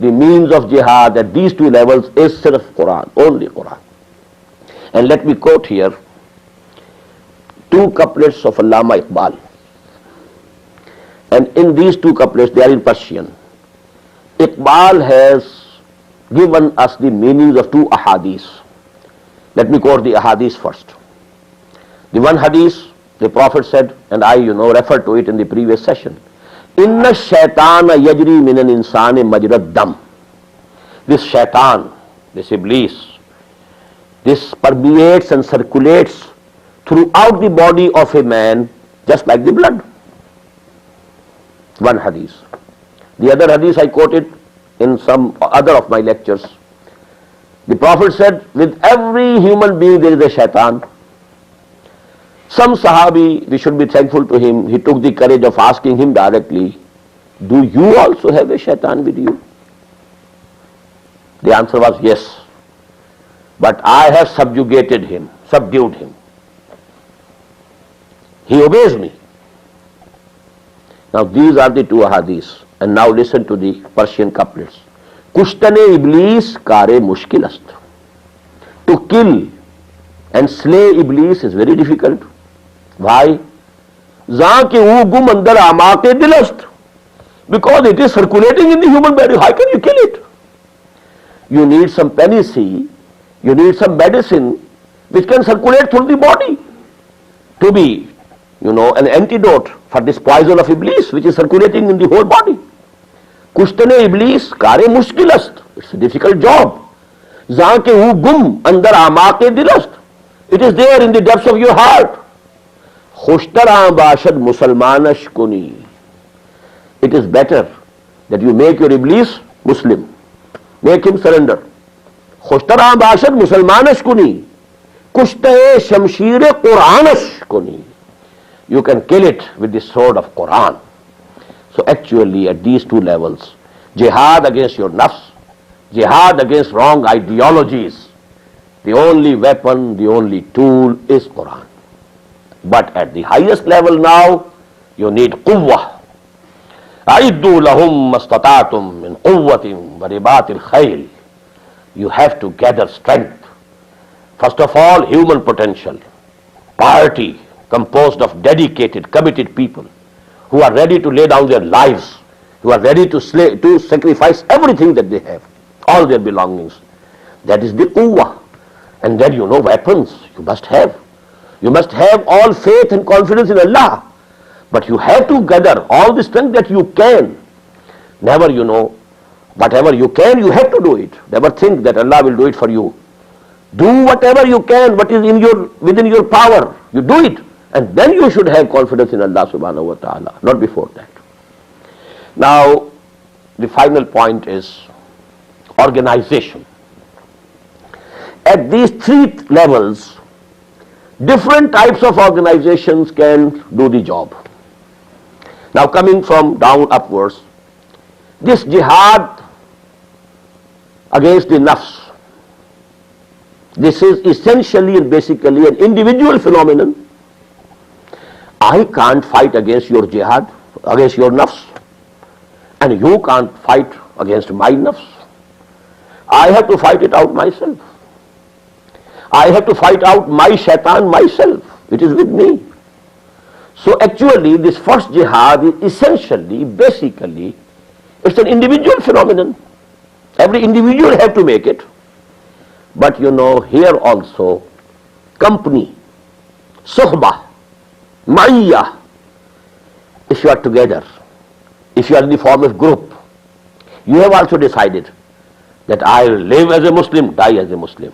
the means of jihad. At these 2 levels is sirf Quran, only Quran. And let me quote here 2 couplets of Allama Iqbal. And in these 2 couplets, they are in Persian. Iqbal has given us the meanings of 2 ahadith. Let me quote the ahadith first. The one hadith, the Prophet said, and I referred to it in the previous session, Inna shaitana yajri minan insani majrad dam. This shaitan, this iblis, this permeates and circulates throughout the body of a man just like the blood. One hadith. The other hadith I quoted in some other of my lectures. The Prophet said, with every human being there is a shaitan. Some Sahabi, we should be thankful to him, he took the courage of asking him directly, do you also have a shaitan with you? The answer was yes. But I have subdued him. He obeys me. Now these are the 2 hadiths. And now listen to the Persian couplets. Kushtane iblis kare mushkil ast. to kill and slay Iblis is very difficult. Why? Zaake wu gum andar amake dilast. Because it is circulating in the human body. How can you kill it? You need some penicillin, you need some medicine which can circulate through the body to be, an antidote for this poison of Iblis which is circulating in the whole body. Kushtane Iblis kare mushkilast. It's a difficult job. Zaake hu gum andar amake dilast. It is there in the depths of your heart. Khushtara bashad musalmanash kuni. It is better that you make your Iblis Muslim. Make him surrender. Khushtara bashad musalmanash kuni. Kushtae shamshire Qur'anash kuni. You can kill it with the sword of Qur'an. So actually at these two levels, jihad against your nafs, jihad against wrong ideologies, the only weapon, the only tool is Qur'an. But at the highest level now, you need quwwah. أَعِدُّوا لَهُمْ مَسْتَطَعْتُمْ مِنْ قُوَّةٍ وَرِبَاطِ الْخَيْلِ. You have to gather strength. First of all, human potential. Party composed of dedicated, committed people who are ready to lay down their lives, who are ready to sacrifice everything that they have, all their belongings. That is the quwwah. And then weapons you must have. You must have all faith and confidence in Allah. But you have to gather all the strength that you can. Never, whatever you can, you have to do it. Never think that Allah will do it for you. Do whatever you can, what is within your power. You do it. And then you should have confidence in Allah subhanahu wa ta'ala, not before that. Now, the final point is organization. At these three levels, different types of organizations can do the job. Now coming from down upwards, this jihad against the nafs, this is essentially and basically an individual phenomenon. I can't fight against your jihad, against your nafs, and you can't fight against my nafs. I have to fight it out myself. I have to fight out my shaitan myself. It is with me. So actually this first jihad is essentially, basically, it's an individual phenomenon. Every individual have to make it. But here also, company, suhbah, ma'iyah, if you are together, if you are in the form of group, you have also decided that I will live as a Muslim, die as a Muslim.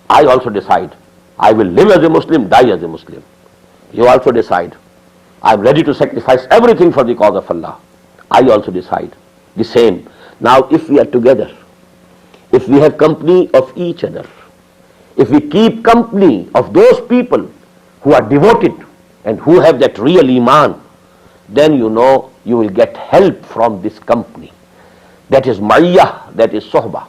I also decide, I will live as a Muslim, die as a Muslim. You also decide, I am ready to sacrifice everything for the cause of Allah. I also decide the same. Now if we are together, if we have company of each other, if we keep company of those people who are devoted and who have that real iman, then you will get help from this company. That is ma'iyah, that is sohbah.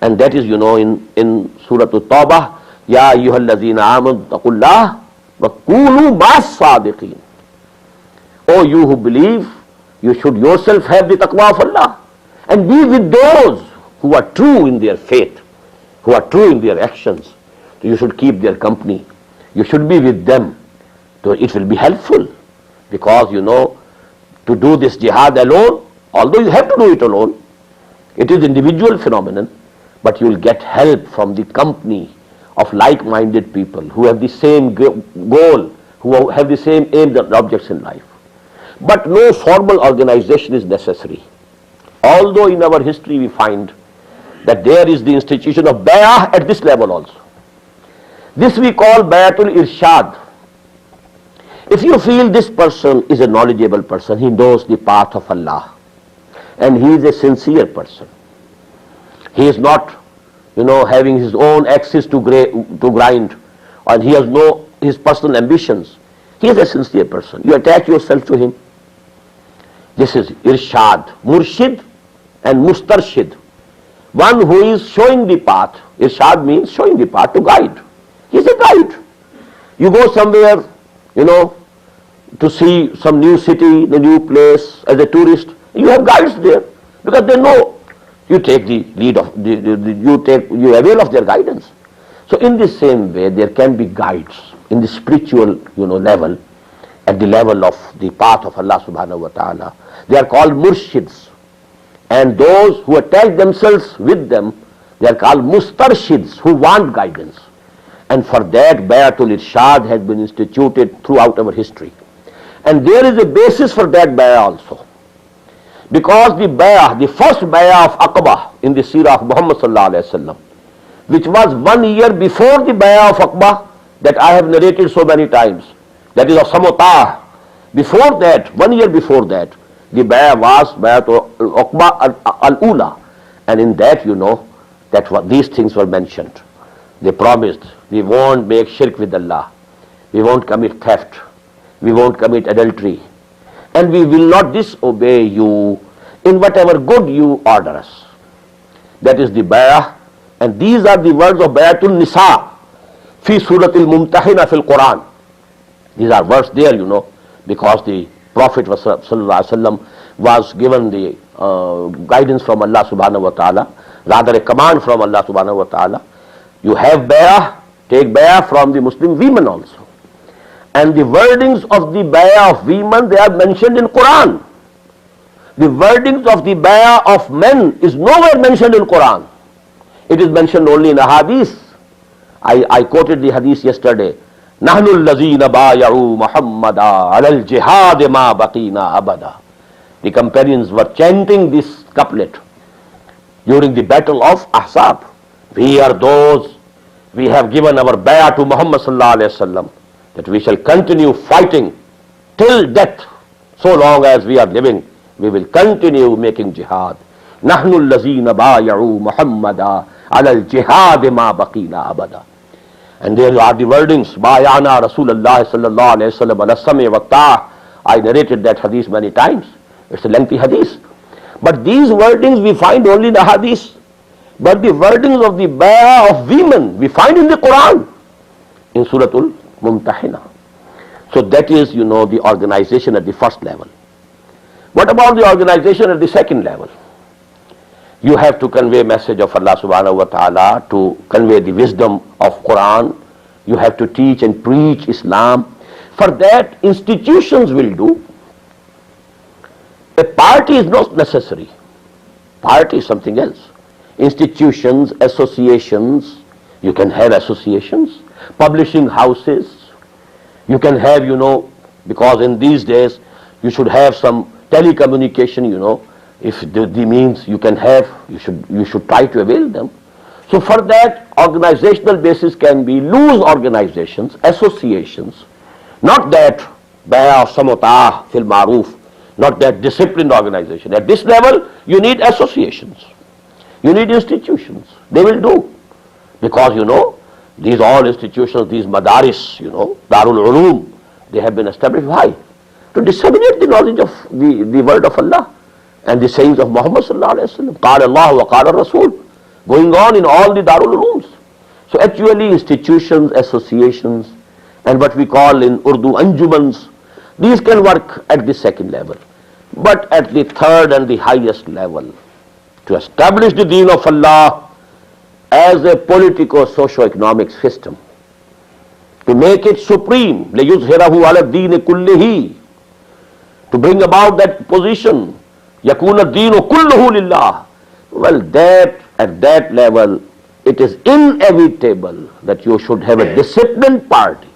And that is, in Surah At-Tawbah, Ya ayyuhallazina amanu taqullah wa kunu ma'as sadiqin. Oh, you who believe, you should yourself have the taqwa of Allah and be with those who are true in their faith, who are true in their actions. So you should keep their company. You should be with them. So it will be helpful because, to do this jihad alone, although you have to do it alone, it is individual phenomenon, but you will get help from the company of like-minded people who have the same goal, who have the same aims and objects in life. But no formal organization is necessary. Although in our history we find that there is the institution of bay'ah at this level also. This we call bayatul irshad. If you feel this person is a knowledgeable person, he knows the path of Allah, and he is a sincere person. He is not, having his own axis to grind, and he has no his personal ambitions. He is a sincere person. You attach yourself to him. This is irshad, murshid and mustarshid. One who is showing the path. Irshad means showing the path, to guide. He is a guide. You go somewhere, to see some new city, the new place as a tourist, you have guides there because they know. You take the lead of you avail of their guidance. So in the same way, there can be guides in the spiritual, level, at the level of the path of Allah subhanahu wa ta'ala. They are called murshids. And those who attach themselves with them, they are called mustarshids, who want guidance. And for that, Bayatul Irshad has been instituted throughout our history. And there is a basis for that bayah also. Because the bayah, the first bayah of Aqaba in the seerah of Muhammad sallallahu alayhi wa sallam, which was 1 year before the bayah of Aqaba that I have narrated so many times, that is of Samotah. Before that, 1 year before that, the bayah was Bayatul Aqaba al-Ula. And in that, that what these things were mentioned. They promised, we won't make shirk with Allah, we won't commit theft, we won't commit adultery, and we will not disobey you in whatever good you order us. That is the bayah, and these are the words of Bayatul Nisa fi Suratul Mumtahina fil Qur'an. These are words there, because the Prophet sallallahu alaihi wasallam was given the guidance from Allah subhanahu wa ta'ala, rather a command from Allah subhanahu wa ta'ala. You have bayah, take bayah from the Muslim women also. And the wordings of the bayah of women, they are mentioned in Qur'an. The wordings of the bayah of men is nowhere mentioned in Qur'an. It is mentioned only in a hadith. I quoted the hadith yesterday. نَحْنُ الَّذِينَ بَايَعُوا مُحَمَّدًا عَلَى الْجِهَادِ مَا بَقِينَا أَبَدًا. The companions were chanting this couplet during the battle of Ahzab. We are those, we have given our bayah to Muhammad sallallahu alayhi wa sallam, that we shall continue fighting till death. So long as we are living, we will continue making jihad. نَحْنُ الَّذِينَ بَايَعُوا مُحَمَّدًا عَلَى الْجِهَادِ مَا بَقِينَا أَبَدًا. And there are the wordings, Bayana Rasulullah sallallahu alayhi wa sallam ala sami wa ta'ah. I narrated that hadith many times. It's a lengthy hadith. But these wordings we find only in the hadith. But the wordings of the bayah of women we find in the Quran, in Suratul Mumtahina. So that is, the organization at the first level. What about the organization at the second level? You have to convey message of Allah subhanahu wa ta'ala, to convey the wisdom of Quran. You have to teach and preach Islam. For that, institutions will do. A party is not necessary. Party is something else. Institutions, associations, you can have associations, publishing houses, you can have, because in these days you should have some telecommunication, if the means you can have, you should try to avail them. So for that, organizational basis can be loose organizations, associations, not that bayah of samotah fil maruf, not that disciplined organization. At this level, you need associations. You need institutions. They will do. Because, these all institutions, these madaris, Darul Ulum, they have been established. Why? To disseminate the knowledge of the word of Allah and the sayings of Muhammad sallallahu alayhi wa sallam. Qala Allah wa qala Rasul. Going on in all the Darul Ulums. So actually institutions, associations, and what we call in Urdu anjumans, these can work at the second level. But at the third and the highest level, to establish the deen of Allah as a politico-socio-economic system, to make it supreme, لِيُظْهِرَهُ عَلَى الدِّينِ كُلِّهِ, to bring about that position, يَكُونَ الدِّينُ كُلُّهُ لِلَّهِ. Well, that at that level, it is inevitable that you should have a disciplined party.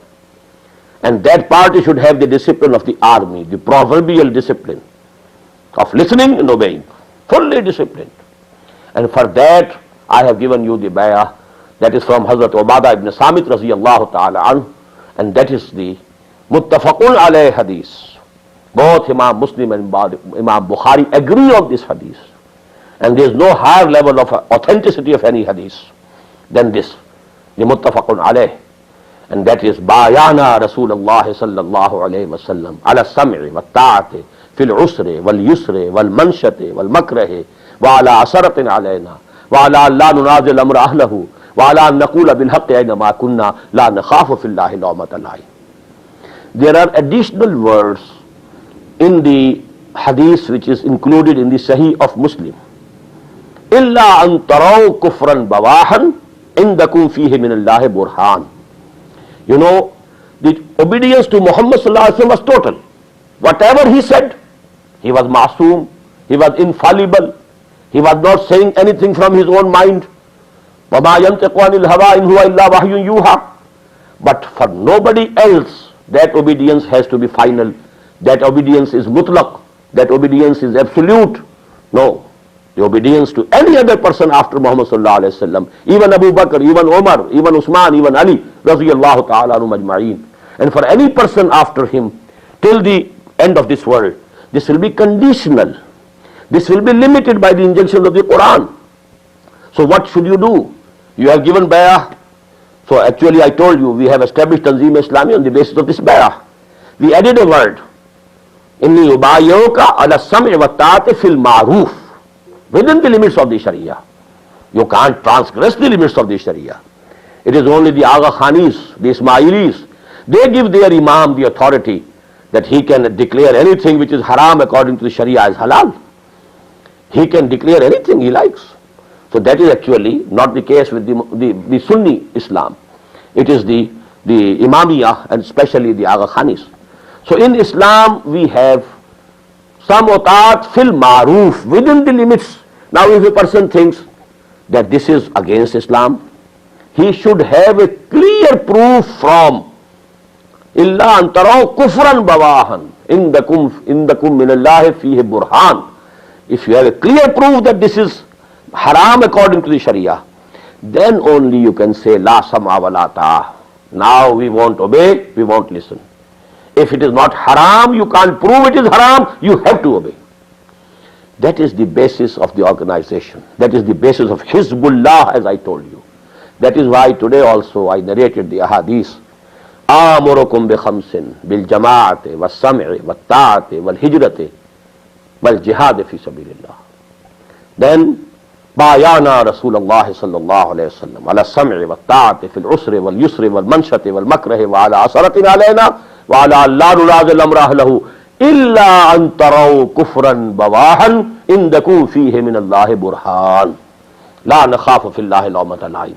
And that party should have the discipline of the army, the proverbial discipline of listening and obeying, fully disciplined. And for that, I have given you the bayah, that is from Hazrat Ubadah ibn Samit raziyallahu ta'ala anhu, and that is the muttafaqun alayh hadith. Both Imam Muslim and Imam Bukhari agree on this hadith. And there is no higher level of authenticity of any hadith than this, the muttafaqun alayh. And that is Bayana Rasulullah sallallahu alayhi wa sallam ala sam'i wa ta'ati fil usri wal yusri wal manshati wal makrahi wa ala asaratin alayna wa ala la nunazil amra ahlahu wa ala an naqula bil haqqi ayna ma kunna la nakhafu fillahi lawmata la'i. There are additional words in the hadith which is included in the Sahih of Muslim. Illa an taraw kufran bawahan indakum fihi min Allahi burhan. You know, the obedience to Muhammad sallallahu alaihi wasallam was total. Whatever he said, he was masoom, he was infallible, he was not saying anything from his own mind. وَمَا يَنْتِقُ عَنِ الْهَوَىٰ إِنْ هُوَ إِلَّا وَحْيٌ يُوحَىٰ. But for nobody else, that obedience has to be final. That obedience is mutlaq. That obedience is absolute. No. The obedience to any other person after Muhammad sallallahu alaihi wasallam, even Abu Bakr, even Umar, even Usman, even Ali, radiyallahu ta'ala anhum ajma'een, and for any person after him till the end of this world, this will be conditional. This will be limited by the injunctions of the Qur'an. So what should you do? You have given bay'ah. So actually I told you, we have established Tanzeem Islami on the basis of this bay'ah. We added a word. Inni ubayyuka ala sam'i wa ta'ati fil ma'roof. Within the limits of the Sharia. You can't transgress the limits of the Sharia. It is only the Agha Khanis, the Ismailis, they give their Imam the authority that he can declare anything which is haram according to the Sharia as halal. He can declare anything he likes. So that is actually not the case with the Sunni Islam. It is the Imamiyah and especially the Agha Khanis. So in Islam we have some otat fil maroof, within the limits. Now if a person thinks that this is against Islam, he should have a clear proof from illa an taraw kufran bawahan indakum min Allahi fihi burhan. If you have a clear proof that this is haram according to the Sharia, then only you can say la sam'a wa la ta'a. Now we won't obey, we won't listen. If it is not haram, you can't prove it is haram, you have to obey. That is the basis of the organization. That is the basis of Hizbullah, as I told you. That is why today also I narrated the ahadith. Amurukum bi khamsin bil jama'ati was sam'i was ta'ati wal hijrati wal jihad fi sabilillah. Then بايعنا رسول الله صلى الله عليه وسلم على السمع والطاعة في العسر واليسر والمنشة والمكره وعلى عثرة علينا وعلى لا ننازع الأمر أهله إلا أن تروا كفرا بواحا عندكم فيه من الله برهان لا نخاف في الله لومة لائم.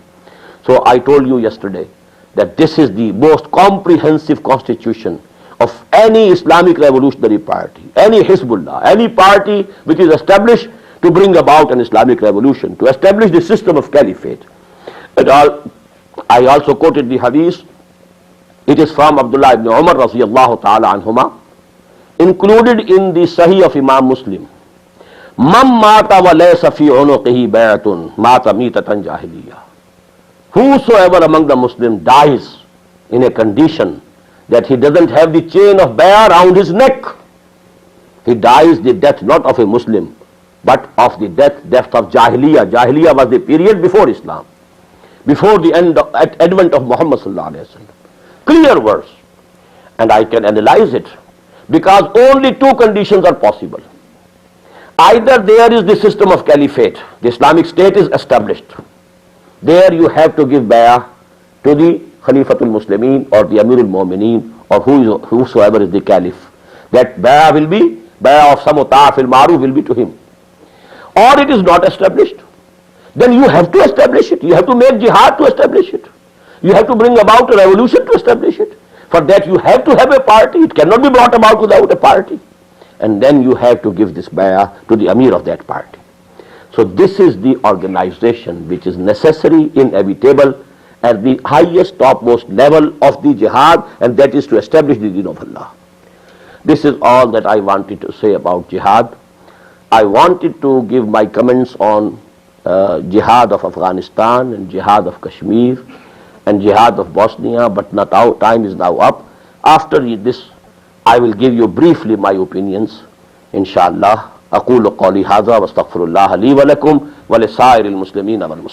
So I told you yesterday that this is the most comprehensive constitution of any Islamic revolutionary party, any Hizbullah, any party which is established to bring about an Islamic revolution, to establish the system of caliphate. I also quoted the hadith. It is from Abdullah ibn Umar radiyallahu ta'ala anhuma, included in the Sahih of Imam Muslim. Man mata wa laysa fi unuqihi bay'atun mata mitatan jahiliyyah. Whosoever among the Muslims dies in a condition that he doesn't have the chain of bay'ah around his neck, he dies the death not of a Muslim, but of the death of Jahiliyyah. Jahiliyyah was the period before Islam, before the advent of Muhammad sallallahu alaihi wasallam. Clear verse. And I can analyze it because only two conditions are possible. Either there is the system of caliphate, the Islamic State is established. There you have to give bay'ah to the Khalifatul Muslimin or the Amirul Mu'mineen or whosoever is the caliph. That bay'ah will be, bay'ah of samutah fil ma'ruf will be to him. Or it is not established, then you have to establish it. You have to make jihad to establish it. You have to bring about a revolution to establish it. For that you have to have a party. It cannot be brought about without a party. And then you have to give this bay'ah to the Amir of that party. So this is the organization which is necessary, inevitable, at the highest, topmost level of the jihad, and that is to establish the deen of Allah. This is all that I wanted to say about jihad. I wanted to give my comments on jihad of Afghanistan and jihad of Kashmir and jihad of Bosnia, but not our time is now up. After this, I will give you briefly my opinions, inshallah. أقول قولي هذا واستغفر الله لي ولكم ولسائر المسلمين والمسلمين.